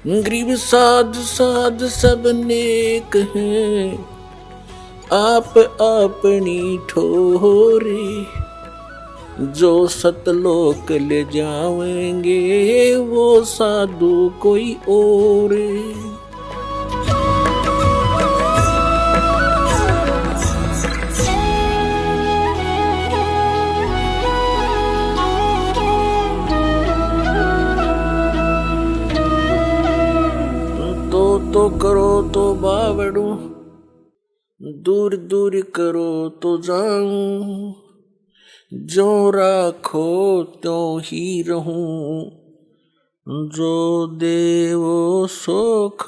गरीब साध साध सब नेक हैं, आप अपनी ठोरे। जो सतलोक ले जाएंगे वो साधु कोई और। तो करो तो बावड़ू, दूर दूर करो तो जाऊं। जो राखो त्यों ही रहूं, जो देवो सुख।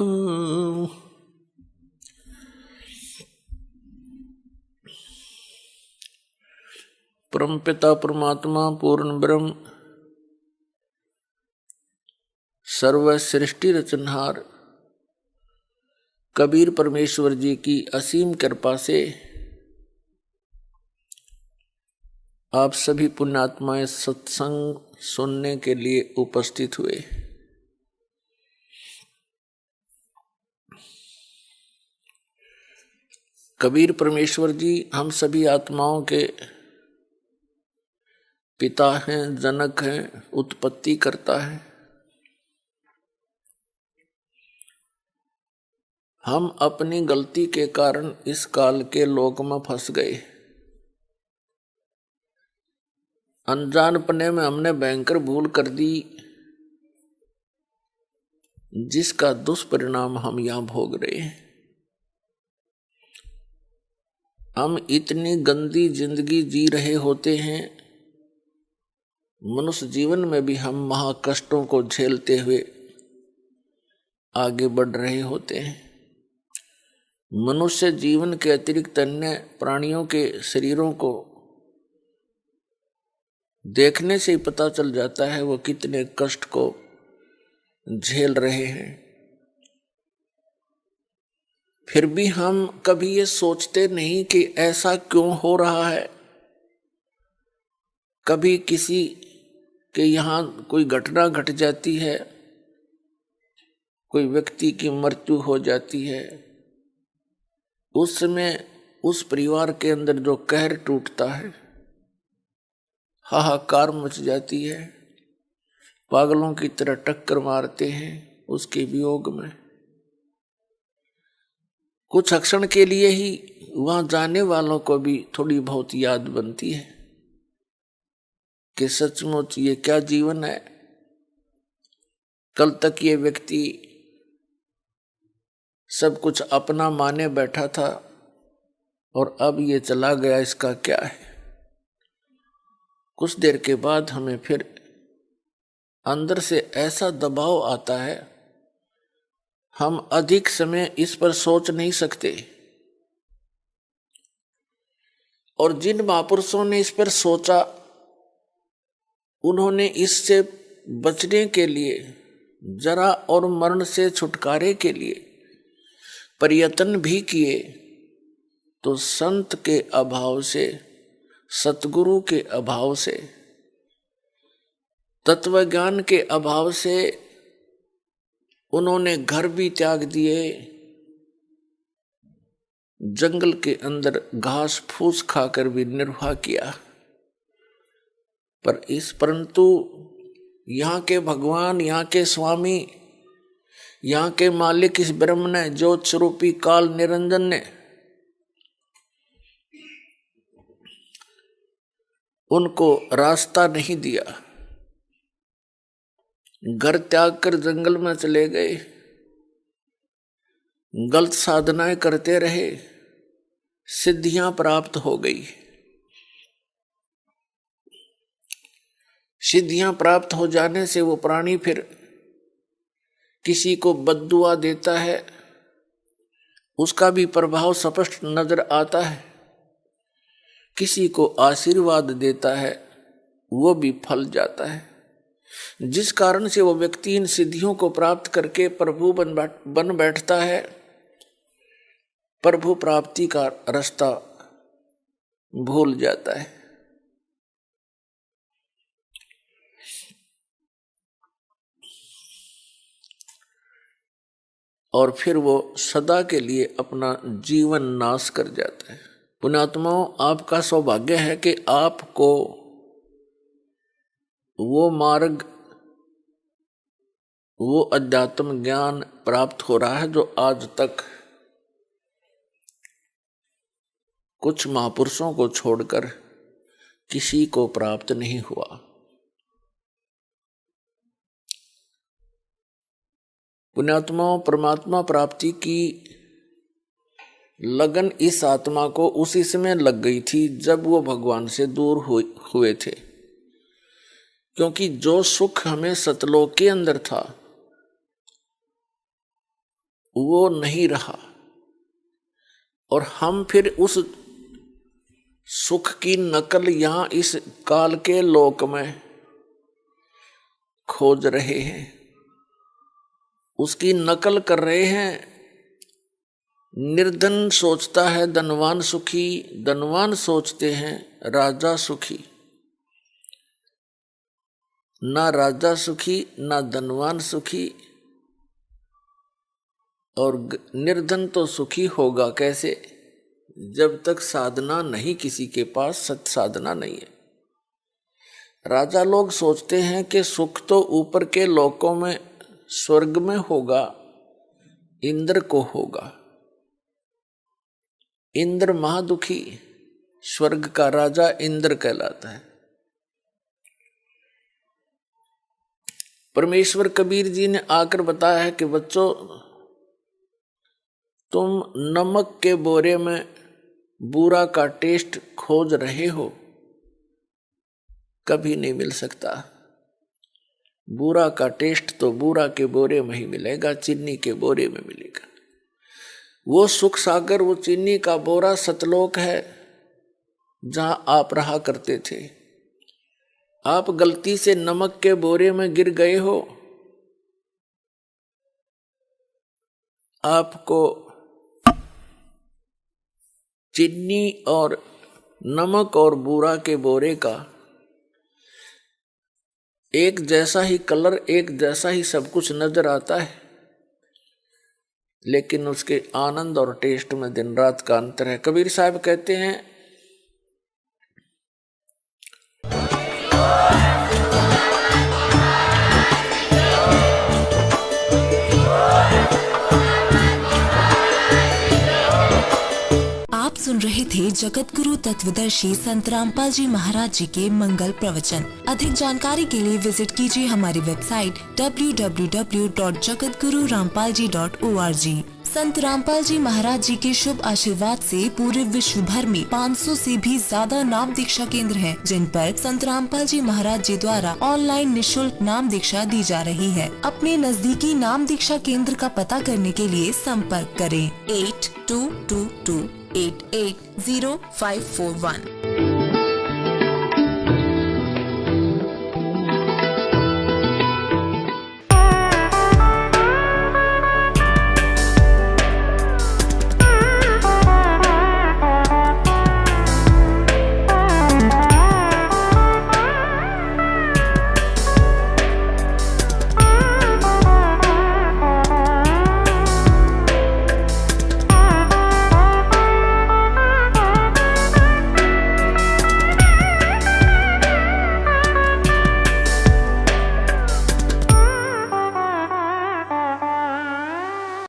परमपिता परमात्मा पूर्ण ब्रह्म सर्व सृष्टि रचनहार कबीर परमेश्वर जी की असीम कृपा से आप सभी पुण्यात्माएं सत्संग सुनने के लिए उपस्थित हुए। कबीर परमेश्वर जी हम सभी आत्माओं के पिता हैं, जनक हैं, उत्पत्ति करता है। हम अपनी गलती के कारण इस काल के लोक में फंस गए। अनजानपने में हमने भयंकर भूल कर दी, जिसका दुष्परिणाम हम यहां भोग रहे हैं। हम इतनी गंदी जिंदगी जी रहे होते हैं, मनुष्य जीवन में भी हम महाकष्टों को झेलते हुए आगे बढ़ रहे होते हैं। मनुष्य जीवन के अतिरिक्त अन्य प्राणियों के शरीरों को देखने से ही पता चल जाता है वो कितने कष्ट को झेल रहे हैं। फिर भी हम कभी ये सोचते नहीं कि ऐसा क्यों हो रहा है। कभी किसी के यहाँ कोई घटना घट जाती है, कोई व्यक्ति की मृत्यु हो जाती है, उस समय उस परिवार के अंदर जो कहर टूटता है, हाहाकार मच जाती है, पागलों की तरह टक्कर मारते हैं उसके वियोग में। कुछ क्षण के लिए ही वहां जाने वालों को भी थोड़ी बहुत याद बनती है कि सचमुच ये क्या जीवन है। कल तक ये व्यक्ति सब कुछ अपना माने बैठा था और अब ये चला गया, इसका क्या है। कुछ देर के बाद हमें फिर अंदर से ऐसा दबाव आता है, हम अधिक समय इस पर सोच नहीं सकते। और जिन महापुरुषों ने इस पर सोचा, उन्होंने इससे बचने के लिए, जरा और मरण से छुटकारे के लिए प्रयत्न भी किए, तो संत के अभाव से, सतगुरु के अभाव से, तत्वज्ञान के अभाव से उन्होंने घर भी त्याग दिए, जंगल के अंदर घास फूस खाकर भी निर्वाह किया। परंतु यहाँ के भगवान, यहाँ के स्वामी, यहाँ के मालिक इस ब्रह्म ने, ज्योत स्वरूपी काल निरंजन ने उनको रास्ता नहीं दिया। घर त्याग कर जंगल में चले गए, गलत साधनाएं करते रहे, सिद्धियां प्राप्त हो गई। सिद्धियां प्राप्त हो जाने से वो प्राणी फिर किसी को बद्दुआ देता है, उसका भी प्रभाव स्पष्ट नजर आता है। किसी को आशीर्वाद देता है, वो भी फल जाता है। जिस कारण से वो व्यक्ति इन सिद्धियों को प्राप्त करके प्रभु बन बैठता है, प्रभु प्राप्ति का रास्ता भूल जाता है। और फिर वो सदा के लिए अपना जीवन नाश कर जाता है। पुण्यात्माओं, आपका सौभाग्य है कि आपको वो मार्ग, वो अध्यात्म ज्ञान प्राप्त हो रहा है जो आज तक कुछ महापुरुषों को छोड़कर किसी को प्राप्त नहीं हुआ। पुण्यात्माओं, परमात्मा प्राप्ति की लगन इस आत्मा को उसी समय लग गई थी जब वो भगवान से दूर हुए थे, क्योंकि जो सुख हमें सतलोक के अंदर था वो नहीं रहा, और हम फिर उस सुख की नकल यहां इस काल के लोक में खोज रहे हैं, उसकी नकल कर रहे हैं। निर्धन सोचता है धनवान सुखी, धनवान सोचते हैं राजा सुखी। ना राजा सुखी ना धनवान सुखी, और निर्धन तो सुखी होगा कैसे जब तक साधना नहीं, किसी के पास सत साधना नहीं है। राजा लोग सोचते हैं कि सुख तो ऊपर के लोकों में स्वर्ग में होगा, इंद्र को होगा। इंद्र महादुखी, स्वर्ग का राजा इंद्र कहलाता है। परमेश्वर कबीर जी ने आकर बताया है कि बच्चों, तुम नमक के बोरे में बूरा का टेस्ट खोज रहे हो, कभी नहीं मिल सकता। बूरा का टेस्ट तो बूरा के बोरे में ही मिलेगा, चीनी के बोरे में मिलेगा। वो सुख सागर, वो चीनी का बोरा सतलोक है जहां आप रहा करते थे। आप गलती से नमक के बोरे में गिर गए हो, आपको चीनी और नमक और बूरा के बोरे का एक जैसा ही कलर, एक जैसा ही सब कुछ नजर आता है, लेकिन उसके आनंद और टेस्ट में दिन रात का अंतर है। कबीर साहब कहते हैं, आप सुन रहे थे जगत गुरु तत्वदर्शी संत रामपाल जी महाराज जी के मंगल प्रवचन। अधिक जानकारी के लिए विजिट कीजिए हमारी वेबसाइट www.jagatgururampalji.org। संत रामपाल जी महाराज जी के शुभ आशीर्वाद से पूरे विश्व भर में 500 से भी ज्यादा नाम दीक्षा केंद्र हैं, जिन पर संत रामपाल जी महाराज जी द्वारा ऑनलाइन निशुल्क नाम दीक्षा दी जा रही है। अपने नजदीकी नाम दीक्षा केंद्र का पता करने के लिए संपर्क करें 8222880541।